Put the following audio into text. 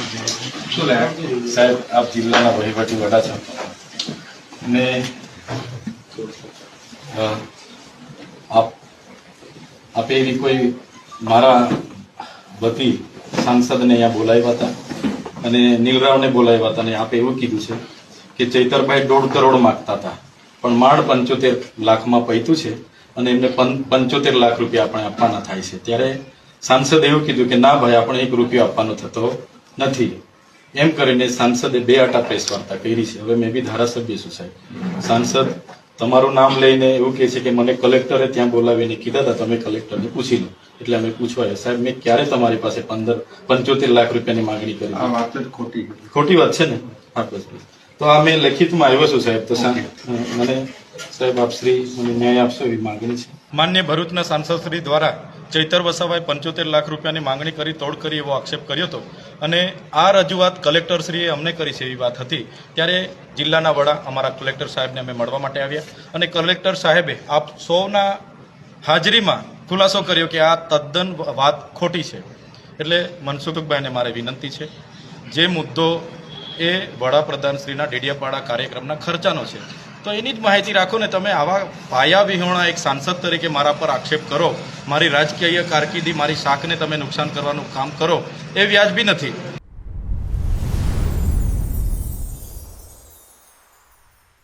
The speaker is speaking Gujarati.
સાહેબ, આપ જિલ્લાના વહીવટી વડા છો ને આપે એવી કોઈ મારા વતી સાંસદને અહીંયા બોલાવ્યા હતા અને નીલરાવને બોલાવ્યા હતા અને આપે એવું કીધું છે કે ચૈતરભાઈ 1.5 કરોડ માંગતા હતા પણ માંડ 75 લાખમાં પૈતું છે અને એમને 75 લાખ રૂપિયા આપણે આપવાના થાય છે. ત્યારે સાંસદે એવું કીધું કે ના ભાઈ, આપણે 1 રૂપિયો આપવાનો થતો નથી. એમ કરીને સાંસદે 2 આટા પ્રેસ વાર્તા કરી છે. હવે મેં બી ધારાસભ્ય છું સાહેબ. સાંસદ તમારું નામ લઈને એવું કહે છે કે મને કલેક્ટરે ત્યાં બોલાવીને કીધા હતા, તમે કલેક્ટરને પૂછી લો. એટલે અમે પૂછવા સાહેબ, મેં ક્યારે તમારી પાસે 75 લાખ રૂપિયાની માંગણી કરી? આ વાત જ ખોટી વાત છે ને? હા, બસ. તો આ મેં લેખિતમાં આવ્યો છું સાહેબ. તો મને સાહેબ આપશ્રી મને ન્યાય આપશો એવી માંગણી છે. માન્ય ભરૂચના સાંસદશ્રી દ્વારા ચૈતર વસાવાએ 75 લાખ રૂપિયાની માંગણી કરી તોડ કરી એવો આક્ષેપ કર્યો હતો અને આ રજૂઆત કલેક્ટરશ્રીએ અમને કરી છે એવી વાત હતી. ત્યારે જિલ્લાના વડા અમારા કલેક્ટર સાહેબને અમે મળવા માટે આવ્યા અને કલેક્ટર સાહેબે આપ સૌના હાજરીમાં ખુલાસો કર્યો કે આ તદ્દન વાત ખોટી છે. એટલે મનસુખભાઈને મારે વિનંતી છે, જે મુદ્દો એ વડાપ્રધાનશ્રીના ડેડિયાપાડા કાર્યક્રમના ખર્ચાનો છે, તો એની જ માહિતી રાખો ને. તમે આવા પાયા વિહોણા એક સાંસદ તરીકે મારા પર આક્ષેપ કરો, મારી રાજકીય કારકિર્દી, મારી શાખને તમે નુકસાન કરવાનું કામ કરો, એ વ્યાજબી નથી.